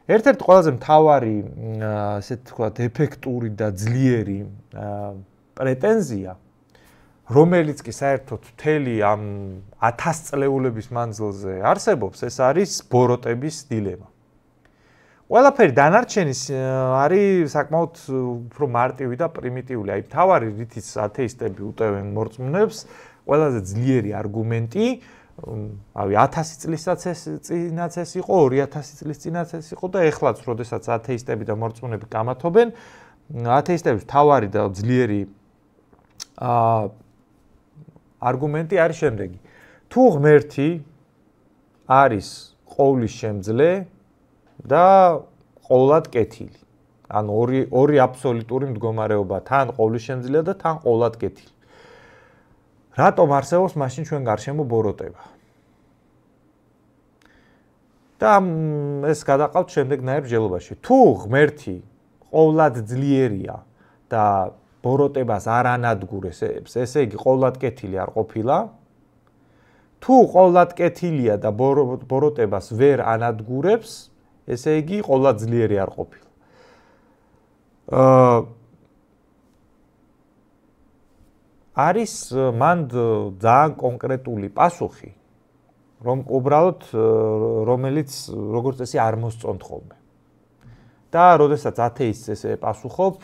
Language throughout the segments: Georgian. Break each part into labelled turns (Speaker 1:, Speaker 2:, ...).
Speaker 1: ერთ-ერთი ყველაზე მთავარი, ასე ვთქვათ, ეფექტური და ძლიერი პრეტენზია, რომელიც კი საერთოდ მთელი ამ 1000 წლეულების მანძილზე არსებობს, ეს არის ბოროტების დილემა. ყველაფერი დანარჩენი არის საკმაოდ უფრო მარტივი და პრიმიტიული. აი, მთავარი რითიც ათეისტები უტევენ მორწმუნეებს, ყველაზე ძლიერი არგუმენტი, ავი 1000 წლისაცინაც ეს იყო, 2000 წლის წინაც ეს იყო და ეხლაც, როდესაც ათეისტები და მორწმუნეები გამათობენ, ათეისტების მთავარი და ძლიერი არგუმენტი არის შემდეგი. თუ ღმერთი არის ყოვლის შემძლე და ყოვლად კეთილი. ანუ ორი აბსოლუტური მდგომარეობა, თან ყოვლის შემძლეა და თან ყოვლად კეთილი. რატომ არსებობს მაშინ ჩვენ გარშემო ბოროტება? და ეს გადაყავთ შემდეგნაირ მსჯელობაში. თუ ღმერთი ყოვლად ძლიერია და ბოროტებას არ ანადგურებს, ესე იგი ყოვლად კეთილი არ ყოფილა. თუ ყოვლად კეთილია და ბოროტებას ვერ ანადგურებს, ესე იგი ყოვლად ძლიერი არ ყოფილა. არის მან ძალიან კონკრეტული პასუხი, რომ უბრალოდ რომელიც როგორც წესი არ მოსწონთ ხოლმე. და როდესაც ათეისტს ესე პასუხობ,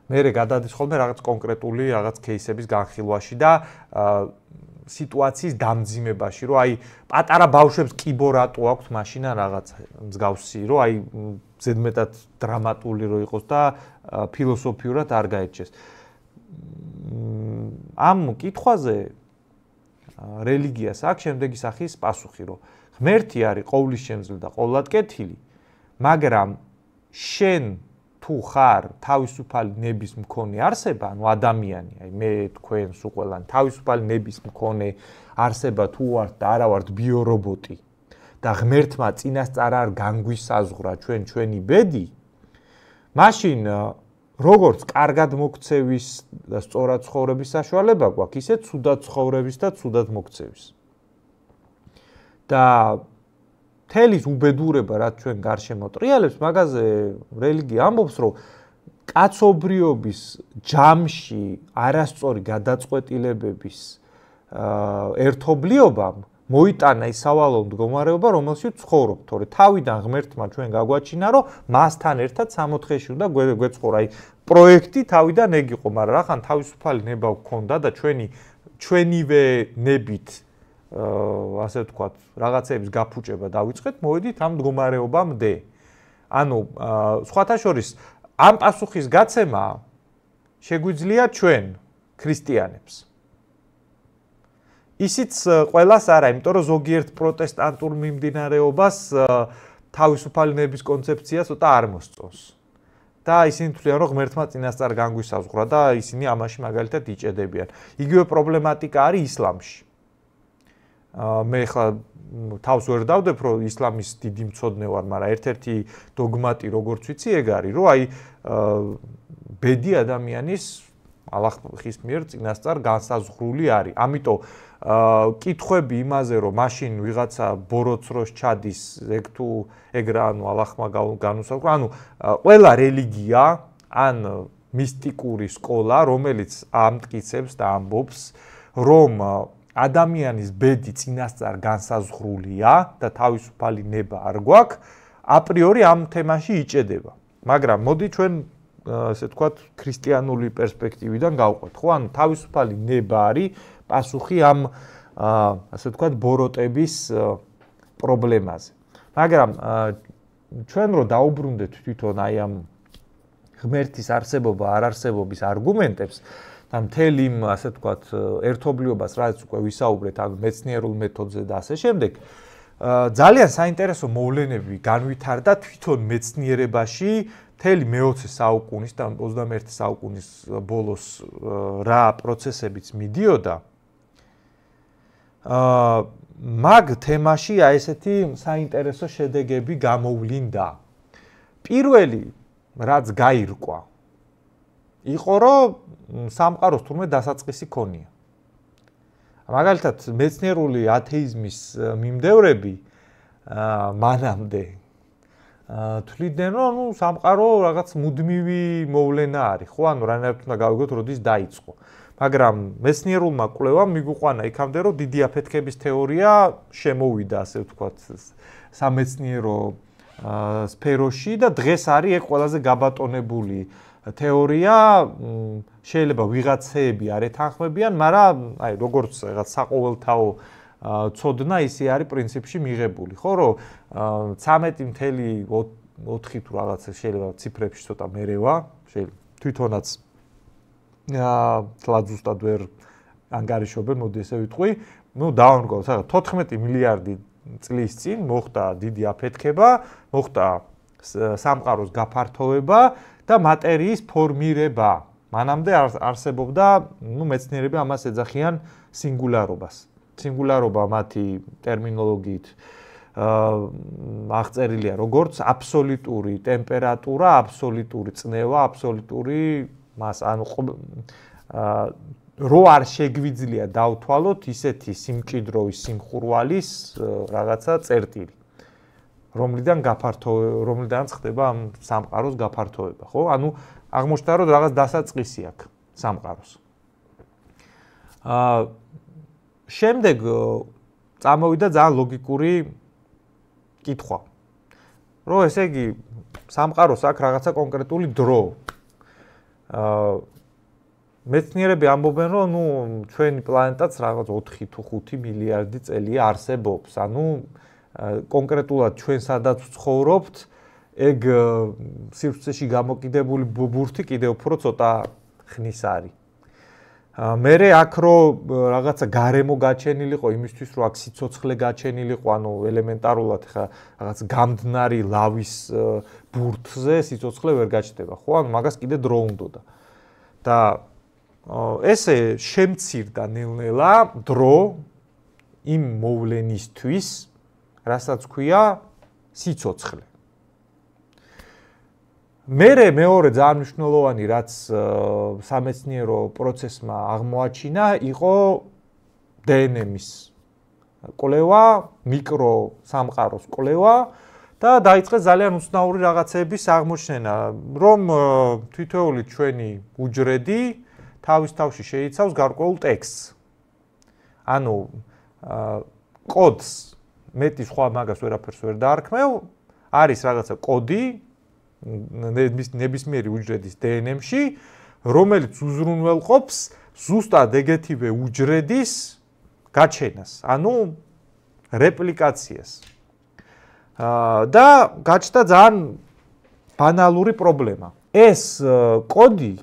Speaker 1: მერე გადადის ხოლმე რაღაც კონკრეტული რაღაც кейსების განხილვაში და სიტუაციის დამძიმებაში, რომ აი პატარა ბავშვებს კიბორატო აქვთ მაშინა რაღაც მსგავსი, რომ აი ზედმეტად დრამატული რო იყოს და ფილოსოფიურად არ გაეჩეს. ამ კითხვაზე რელიგიას აქვს შემდეგი სახის პასუხი, რომ ღმერთი არის ყოვლის შემძლე და ყოვლად კეთილი, მაგრამ შენ თუ ხარ თავისუფალი ნების მქონე არსება, ანუ ადამიანი, აი მე თქვენ სულ ყველანი თავისუფალი ნების მქონე არსება თუ ვართ და არა ვართ ბიორობოტი და ღმერთმა წინასწარ არ განგვისაზღვრა ჩვენი ბედი, მაშინ როგორც კარგად მოქცევის და სწორად ცხოვრების საშუალება გვაქვს, ისე ცუდად ცხოვრების და ცუდად მოქცევის. და თელის უბედურება, რაც ჩვენ გარშემო ტრიალებს, მაგაზე რელიგია ამბობს, რომ კაცობრიობის ჯამში არასწორი გადაწყვეტილებების ერთობლიობამ მოიტანა ის სავალალო მდგომარეობა, რომელშიც ცხოვრობ, თორე თავიდან ღმერთმა ჩვენ გაგვაჩინა, რომ მასთან ერთად 64-ში უნდა გვეწყურა. აი, პროექტი თავიდან ეგ იყო, მაგრამ რახან თავისუფალი ნება გვქონდა და ჩვენივე ნებით ასე ვთქვათ, რაღაცების გაფუჭება დავიწყეთ, მოვედით ამ მდგომარეობამდე. ანუ სხვათა შორის ამ პასუხის გაცემა შეგვიძლია ჩვენ ქრისტიანებს. ისიც ყველას არა, იმიტომ რომ ზოგიერთ პროტესტანტულ მიმდინარეობას თავისუფალი ნების კონცეფცია ცოტა არ მოსწონს. და ისინი თვლიან, რომ ღმერთმა წინასწარ განგვისაზღვრა და ისინი ამაში მაგალითად იჭედებიან. იგივე პრობლემატიკა არის ისლამში. მე ხა თავს ვერ დავდებ, რომ ისლამის დიდი მცოდნე ვარ, მაგრამ ერთ-ერთი დოგმატი როგორც ვიცი ეგ არის, რომ აი ბედი ადამიანის ალაჰის მიერ წინასწარ განსაზღვრული არის. ამიტომ კითხვები იმაზე, რომ მაშინ ვიღაცა ბოროტსროს ჩადის, ეგ თუ ეგ რა, ანუ ალაჰმა განუსაზღვრა, ანუ ყველა რელიგია ან მისტიკური სკოლა, რომელიც ამტკიცებს და ამბობს, რომ ადამიანის ბედი წინასწარ განსაზღვრულია და თავისუფალი ნება არ გვაქვს, აპრიორი ამ თემაში იჭედება. მაგრამ მოდი ჩვენ ასე ვთქვათ, ქრისტიანული პერსპექტივიდან გავყვეთ, ხო? ანუ თავისუფალი ნება არის პასუხი ამ ასე ვთქვათ, ბოროტების პრობლემაზე. მაგრამ ჩვენ რო დაუბრუნდეთ თვითონ აი ამ ღმერთის არსებობა, არარსებობის არგუმენტებს და მთელ იმ ასე ვთქვათ, ერთობლიობას, რაც უკვე ვისაუბრეთ, ანუ მეცნიერულ მეთოდზე და ასე შემდეგ, ძალიან საინტერესო მოვლენები განვითარდა თვითონ მეცნიერებაში მთელი მე-20 საუკუნის და 21 საუკუნის ბოლოს რა პროცესებიც მიდიოდა. მაგ თემაში აი ესეთი საინტერესო შედეგები გამოვლინდა. პირველი, რაც გაირკვა, იყო, რომ სამყაროს თურმე დასაწყისი ქონია. მაგალითად, მეცნიერული ათეიზმის მიმდევრები მანამდე თვლიდნენ რომ ნუ სამყარო რაღაც მუდმივი მოვლენა არის, ხო? ანუ რანაირად უნდა გავიგოთ, როდის დაიწყო. მაგრამ მეცნიერულმა კვლევამ მიგუყვანა იქამდე, რომ დიდი აფეთქების თეორია შემოვიდა, ასე ვთქვათ, სამეცნიერო სფეროში და დღეს არის ეგ ყველაზე გაბატონებული თეორია. შეიძლება ვიღაცეები არ ეთანხმებიან, მაგრამ აი როგორც რაღაც საყოველთაო ცოდნა ისე არის პრინციპში მიღებული, ხო, რომ 13.4 თუ რაღაცა შეიძლება ციფრებში ცოტა მერევა, შეიძლება თვითონაც თლად ზუსტად ვერ ანგარიშობენ, მოდი ესე ვიტყვი, ნუ დავამდგოთ, რაღაც 14 მილიარდი წლის წინ მოხდა დიდი აფეთქება, მოხდა სამყაროს გაფართოვება და მატერიის ფორმირება. მანამდე არსებობდა, ნუ მეცნიერები ამას ეძახიან სინგულარობას. სინგულარობა მათი ტერმინოლოგიით აღწერილია როგორც აბსოლუტური ტემპერატურა, აბსოლუტური წნევა, აბსოლუტური მას, ანუ რო არ შეგვიძლია დავთვალოთ ისეთი სიმჭიდროვის სიმხურვალის რაღაცა წერტილი, რომლიდანაც ხდება ამ სამყაროს გაფართოვება, ხო? ანუ აღმოჩნდა რომ რაღაც დასაწყისი აქვს სამყაროს. შემდეგ წამოვიდა ძალიან ლოგიკური კითხვა. რომ ესე იგი სამყაროს აქვს რაღაცა კონკრეტული დრო. მეცნიერები ამბობენ, რომ ნუ ჩვენი პლანეტაც რაღაც 4 თუ 5 მილიარდი წელია არსებობს. ანუ კონკრეტულად ჩვენ სადაც ვცხოვრობთ, ეგ სივრცეში გამოკიდებული ბურთი კიდევ უფრო ცოტა ხნის არის. მერე აქ რომ რაღაცა გარემო გაჩენილიყო იმისთვის რომ აქ სიცოცხლე გაჩენილიყო, ანუ ელემენტარულად ხა რაღაც გამდნარი ლავის ბურთზე სიცოცხლე ვერ გაჩნდება, ხო? ანუ მაგას კიდე დრო უნდოდა. და ესე შემცირდა ნელ-ნელა დრო იმ მოვლენისთვის, რასაც ქვია სიცოცხლე. მერე მეორე ძალიან მნიშვნელოვანი რაც სამეცნიერო პროცესმა აღმოაჩინა, იყო დნმ-ის კვლევა, მიკრო სამყაროს კვლევა და დაიწყეს ძალიან უცნაური რაღაცების აღმოჩენა, რომ თითოეული ჩვენი უჯრედი თავის თავში შეიცავს გარკვეულ ტექსტს. ანუ კოდს მეტი სხვა მაგას ვერაფერს ვერ დაარქმევ, არის რაღაცა კოდი ნებისმიერი უჯრედის დნმ-ში, რომელიც უზრუნველყოფს ზუსტად ეგეთივე უჯრედის გაჩენას, ანუ რეპლიკაციას. და გაჩნდა ძალიან ბანალური პრობლემა. ეს კოდი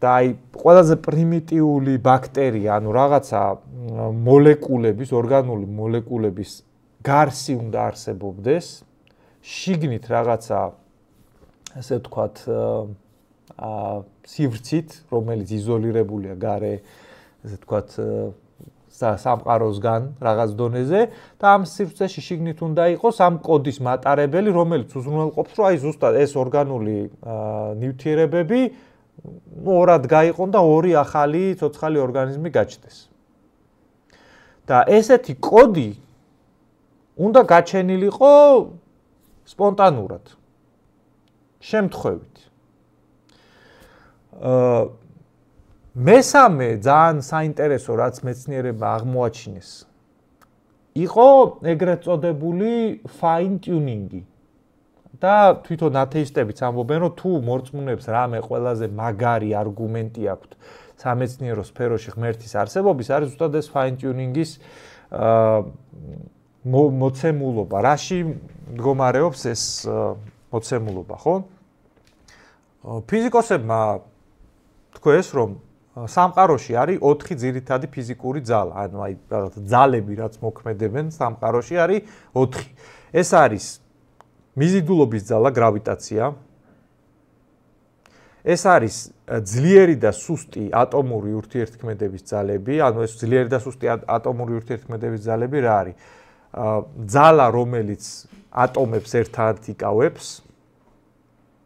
Speaker 1: და აი ყველაზე პრიმიტიული ბაქტერია, ანუ რაღაცა მოლეკულების, ორგანული მოლეკულების გარსი უნდა არსებობდეს, შიგნით რაღაცა ასე ვთქვათ, სივრცით, რომელიც იზოლირებულია გარე, ასე ვთქვათ, სამყაროსგან რაღაც დონეზე და ამ სივრცეში შიგნით უნდა იყოს ამ კოდის მატარებელი, რომელიც უზრუნველყოფს, რომ აი ზუსტად ეს ორგანული ნივთიერებები ორად გაიყონ და ორი ახალი ცოცხალი ორგანიზმი გაჩნდეს. და ესეთი კოდი უნდა გაჩენილიყო სპონტანურად. შემთხვევით. მესამე ძალიან საინტერესო რაც მეცნიერებმა აღმოაჩინეს, იყო ეგრეთ წოდებული fine tuning-ი. და თვითონ ათეისტებიც ამბობენ, რომ თუ მორწმუნეებს რამე ყველაზე მაგარი არგუმენტი აქვთ სამეცნიერო სფეროში ღმერთის არსებობის, არის ზუსტად ეს fine tuning-ის მოცემულობა. რაში მდგომარეობს ეს მოცემულობა, ხო? ფიზიკოსებმა თქვეს, რომ სამყაროში არის 4 ძირითადი ფიზიკური ძალა, ანუ აი რაღაც ძალები, რაც მოქმედებენ სამყაროში არის 4. ეს არის მიზიდულობის ძალა, გრავიტაცია. ეს არის ძლიერი და სუსტი ატომური ურთიერთქმედების ძალები, ანუ ეს ძლიერი და სუსტი ატომური ურთიერთქმედების ძალები რა არის? ძალა, რომელიც ატომებს ერთად იკავებს,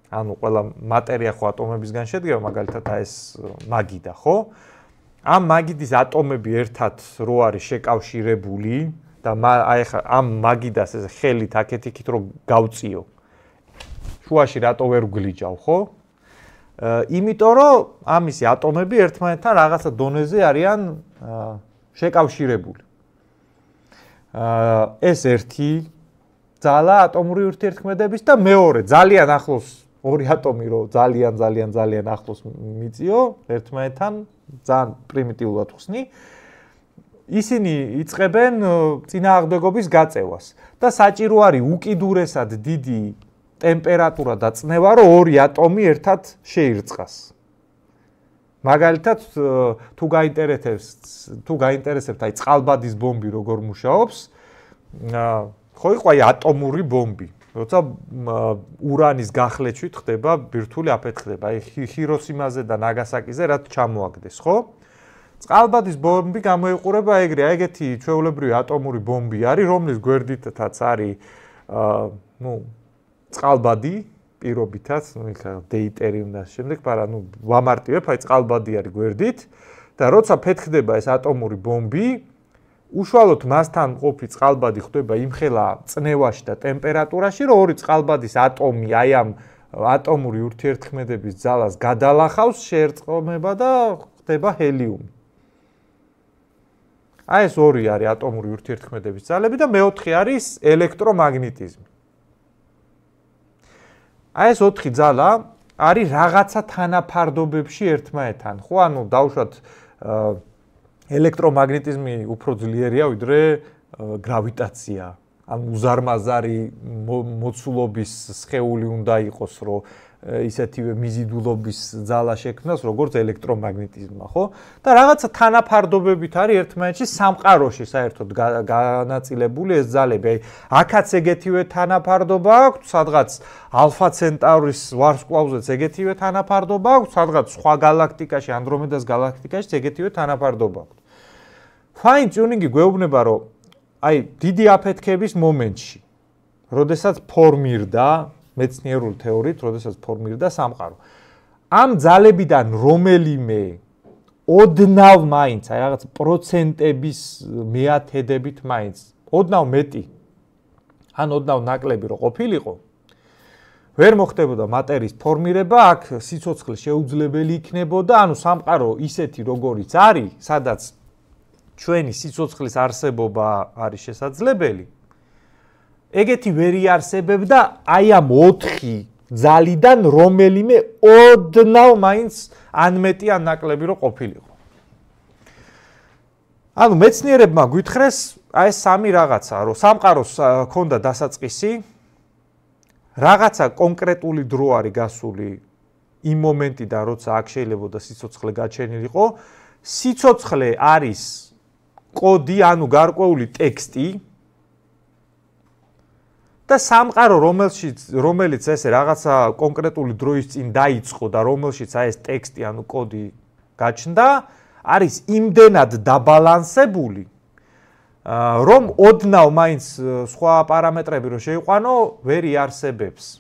Speaker 1: ანუ ყველა მატერია ხო ატომებისგან შედგება, მაგალითად ეს მაგიდა, ხო? ამ მაგიდის ატომები ერთად რო არის შეკავშირებული და აი ხა ამ მაგიდას ეს ხელით აქეთ-იქით რო გავწიო, შუაში რატო ვერ გგლიჯავ, ხო? იმიტომ რომ ამისი ატომები ერთმანეთთან რაღაცა დონეზე არიან შეკავშირებული. ეს ერთი ძალა ატომური ურთიერთქმედების და მეორე ძალიან ახლოს ორი ატომი რო ძალიან ახლოს მიწიო ერთმანეთთან ძალიან პრიმიტიულად ხსნი ისინი იწყებენ წინააღმდეგობის გაწევას და საჭირო არის უკიდურესად დიდი ტემპერატურა და წნევა რომ ორი ატომი ერთად შეირწყას. მაგალითად თუ გაინტერესებთ აი წყალბადის ბომბი როგორ მუშაობს ხო იყო აი ატომური ბომბი როცა ურანის გახლეჩვით ხდება ბირთვული აფეთქდება აი ჰიროსიმაზე და ნაგასაკიზე რაც ჩამოაგდეს ხო წყალბადის ბომბი გამოიყურება ეგრე აი ეგეთი ჩვეულებრივი ატომური ბომბი არის რომლის გვერდითაც არის წყალბადი პირობითაც დეიტერიუმ და შემდეგ მაგრამ ვამარტივებ აი წყალბადი არის გვერდით და როცა ფეთქდება ეს ატომური ბომბი უშუალოდ მასთან ყოფი წყალბადი ხდება იმხელა წნევაში და ტემპერატურაში, რომ ორი წყალბადის ატომი აი ამ ატომური ურთიერთქმედების ძალას გადალახავს, შეერწყმება და ხდება ჰელიუმი. აი ეს ორი არის ატომური ურთიერთქმედების ძალები და მეოთხე არის ელექტრომაგნიტიზმი. აი ეს ოთხი ძალა არის რაღაცა თანაფარდობებში ერთმანეთთან. ხო, ანუ დავუშვათ ელექტრომაგნიტიზმი უფრო ძლიერია ვიდრე გრავიტაცია. ან უზარმაზარი მოცულობის სხეული უნდა იყოს, რომ ისეთივე მიზიდულობის ძალა შექმნას, როგორც ელექტრომაგნიტიზმმა, ხო? და რაღაცა თანაფარდობებით არის ერთმანეთში სამყაროში საერთოდ განაწილებული ეს ძალები. აი, აქაც ეგეთივე თანაფარდობა აქვს, სადღაც ალფა ცენტავრის ვარსკვლავზეც ეგეთივე თანაფარდობა აქვს, სადღაც სხვა გალაქტიკაში, ანდრომედას გალაქტიკაშიც ეგეთივე თანაფარდობა აქვს. Fine tuning-ი გვეუბნება, რომ აი, დიდი აფეთქების მომენტში, როდესაც ფორმირდა მეცნიერული თეორიით, როდესაც ფორმირდა სამყარო. ამ ძალებიდან რომელიმე ოდნავ მაინც, აი რაღაც პროცენტების მეათედებით მაინც, ოდნავ მეტი, ან ოდნავ ნაკლები რო ყოფილიყო, ვერ მოხდებოდა მატერიის ფორმირება, აქ სიცოცხლე შეუძლებელი იქნებოდა, ანუ სამყარო ისეთი როგორიც არის, სადაც ჩვენი სიცოცხლის არსებობა არის შესაძლებელი. ეგეთი ვერ იარსებებდა აი ამ 4 ძალიდან რომელიმე ოდნავ მაინც ან მეტი ან ნაკლები რო ყოფილიყო. ანუ მეცნიერებმა გვითხრეს აი ეს სამი რაღაცა, რომ სამყაროს ქონდა დასაწყისი, რაღაცა კონკრეტული დრო არის გასული იმ მომენტიდან, როცა აქ შეიძლებოდა სიცოცხლე გაჩენილიყო, სიცოცხლე არის კოდი, ანუ გარკვეული ტექსტი და სამყარო რომელიც ესე რაღაცა კონკრეტული დროის წინ დაიწყო და რომელშიც აი ეს ტექსტი ანუ კოდი გაჩნდა არის იმდენად დაბალანსებული რომ ოდნავ მაინც სხვა პარამეტრები რო შეიყვანო ვერ იარსებებს